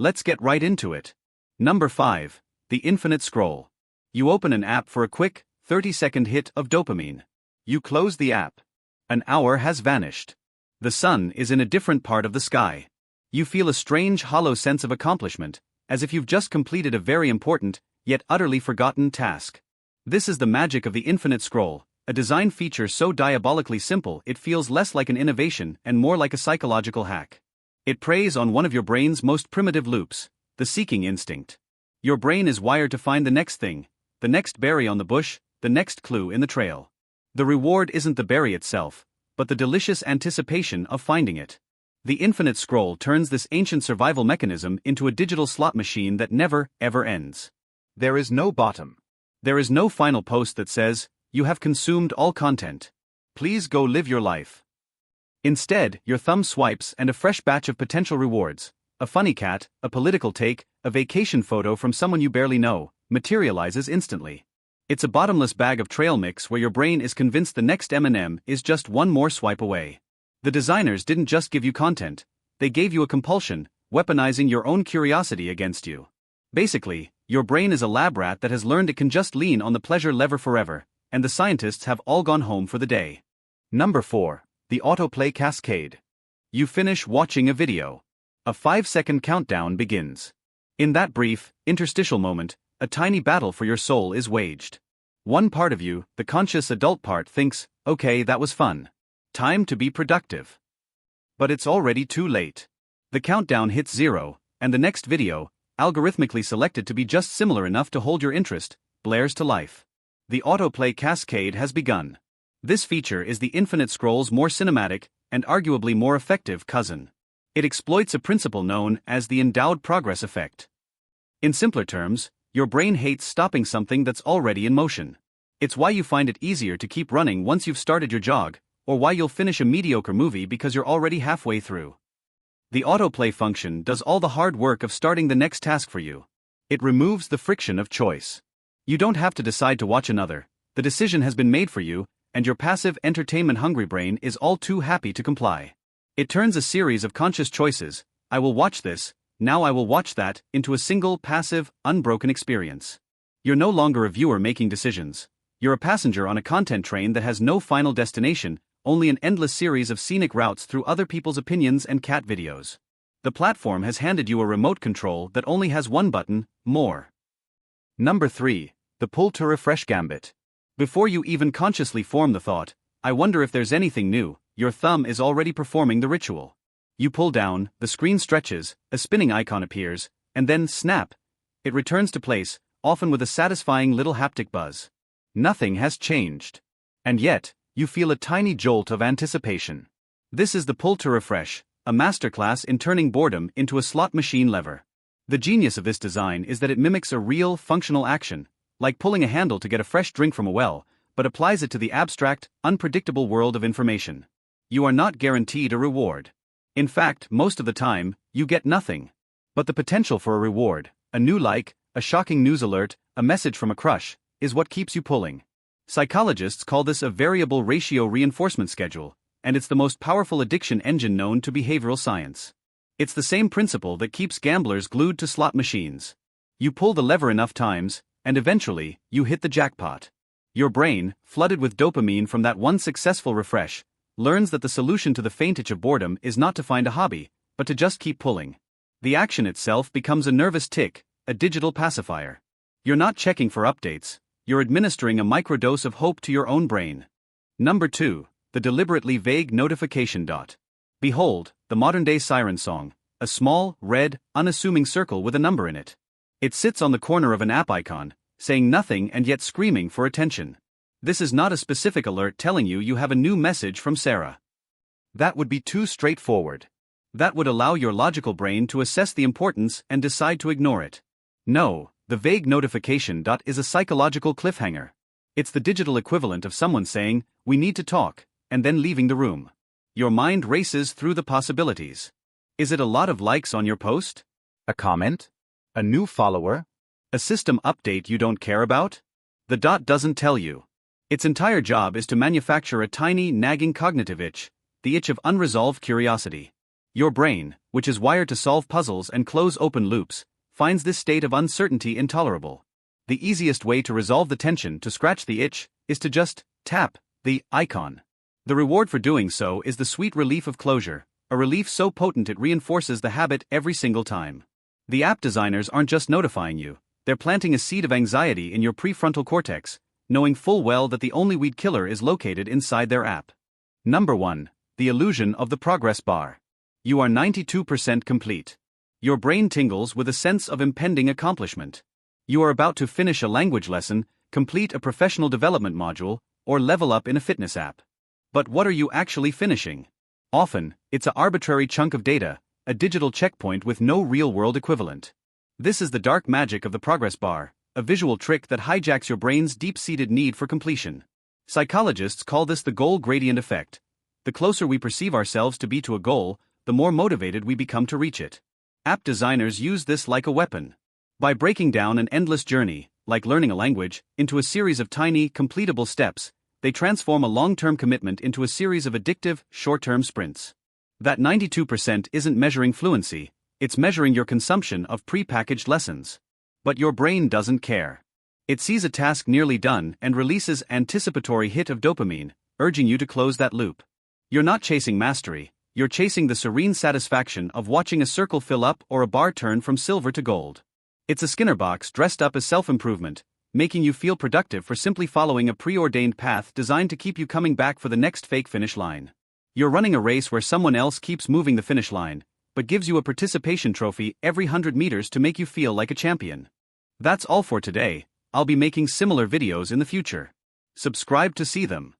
Let's get right into it. Number 5. The infinite scroll. You open an app for a quick, 30-second hit of dopamine. You close the app. An hour has vanished. The sun is in a different part of the sky. You feel a strange hollow sense of accomplishment, as if you've just completed a very important, yet utterly forgotten task. This is the magic of the infinite scroll, a design feature so diabolically simple it feels less like an innovation and more like a psychological hack. It preys on one of your brain's most primitive loops, the seeking instinct. Your brain is wired to find the next thing, the next berry on the bush, the next clue in the trail. The reward isn't the berry itself, but the delicious anticipation of finding it. The infinite scroll turns this ancient survival mechanism into a digital slot machine that never, ever ends. There is no bottom. There is no final post that says, "You have consumed all content. Please go live your life." Instead, your thumb swipes and a fresh batch of potential rewards, a funny cat, a political take, a vacation photo from someone you barely know, materializes instantly. It's a bottomless bag of trail mix where your brain is convinced the next M&M is just one more swipe away. The designers didn't just give you content, they gave you a compulsion, weaponizing your own curiosity against you. Basically, your brain is a lab rat that has learned it can just lean on the pleasure lever forever, and the scientists have all gone home for the day. Number 4. The autoplay cascade. You finish watching a video. A 5-second countdown begins. In that brief, interstitial moment, a tiny battle for your soul is waged. One part of you, the conscious adult part, thinks, okay, that was fun. Time to be productive. But it's already too late. The countdown hits 0, and the next video, algorithmically selected to be just similar enough to hold your interest, blares to life. The autoplay cascade has begun. This feature is the infinite scroll's more cinematic, and arguably more effective cousin. It exploits a principle known as the endowed progress effect. In simpler terms, your brain hates stopping something that's already in motion. It's why you find it easier to keep running once you've started your jog, or why you'll finish a mediocre movie because you're already halfway through. The autoplay function does all the hard work of starting the next task for you. It removes the friction of choice. You don't have to decide to watch another, the decision has been made for you, and your passive entertainment-hungry brain is all too happy to comply. It turns a series of conscious choices, I will watch this, now I will watch that, into a single passive, unbroken experience. You're no longer a viewer making decisions. You're a passenger on a content train that has no final destination, only an endless series of scenic routes through other people's opinions and cat videos. The platform has handed you a remote control that only has one button, more. Number 3. The pull to refresh gambit. Before you even consciously form the thought, I wonder if there's anything new, your thumb is already performing the ritual. You pull down, the screen stretches, a spinning icon appears, and then, snap, it returns to place, often with a satisfying little haptic buzz. Nothing has changed. And yet, you feel a tiny jolt of anticipation. This is the pull to refresh, a masterclass in turning boredom into a slot machine lever. The genius of this design is that it mimics a real, functional action, like pulling a handle to get a fresh drink from a well, but applies it to the abstract, unpredictable world of information. You are not guaranteed a reward. In fact, most of the time, you get nothing. But the potential for a reward, a new like, a shocking news alert, a message from a crush, is what keeps you pulling. Psychologists call this a variable ratio reinforcement schedule, and it's the most powerful addiction engine known to behavioral science. It's the same principle that keeps gamblers glued to slot machines. You pull the lever enough times, and eventually, you hit the jackpot. Your brain, flooded with dopamine from that one successful refresh, learns that the solution to the faint itch of boredom is not to find a hobby, but to just keep pulling. The action itself becomes a nervous tick, a digital pacifier. You're not checking for updates, you're administering a microdose of hope to your own brain. Number 2. The deliberately vague notification dot. Behold, the modern-day siren song, a small, red, unassuming circle with a number in it. It sits on the corner of an app icon, saying nothing and yet screaming for attention. This is not a specific alert telling you have a new message from Sarah. That would be too straightforward. That would allow your logical brain to assess the importance and decide to ignore it. No, the vague notification dot is a psychological cliffhanger. It's the digital equivalent of someone saying, "We need to talk," and then leaving the room. Your mind races through the possibilities. Is it a lot of likes on your post? A comment? A new follower? A system update you don't care about? The dot doesn't tell you. Its entire job is to manufacture a tiny, nagging cognitive itch, the itch of unresolved curiosity. Your brain, which is wired to solve puzzles and close open loops, finds this state of uncertainty intolerable. The easiest way to resolve the tension, to scratch the itch, is to just tap the icon. The reward for doing so is the sweet relief of closure, a relief so potent it reinforces the habit every single time. The app designers aren't just notifying you, they're planting a seed of anxiety in your prefrontal cortex, knowing full well that the only weed killer is located inside their app. Number 1. The illusion of the progress bar. You are 92% complete. Your brain tingles with a sense of impending accomplishment. You are about to finish a language lesson, complete a professional development module, or level up in a fitness app. But what are you actually finishing? Often, it's an arbitrary chunk of data, a digital checkpoint with no real-world equivalent. This is the dark magic of the progress bar, a visual trick that hijacks your brain's deep-seated need for completion. Psychologists call this the goal gradient effect. The closer we perceive ourselves to be to a goal, the more motivated we become to reach it. App designers use this like a weapon. By breaking down an endless journey, like learning a language, into a series of tiny, completable steps, they transform a long-term commitment into a series of addictive, short-term sprints. That 92% isn't measuring fluency, it's measuring your consumption of pre-packaged lessons. But your brain doesn't care. It sees a task nearly done and releases an anticipatory hit of dopamine, urging you to close that loop. You're not chasing mastery, you're chasing the serene satisfaction of watching a circle fill up or a bar turn from silver to gold. It's a Skinner box dressed up as self-improvement, making you feel productive for simply following a preordained path designed to keep you coming back for the next fake finish line. You're running a race where someone else keeps moving the finish line, but gives you a participation trophy every 100 meters to make you feel like a champion. That's all for today. I'll be making similar videos in the future. Subscribe to see them.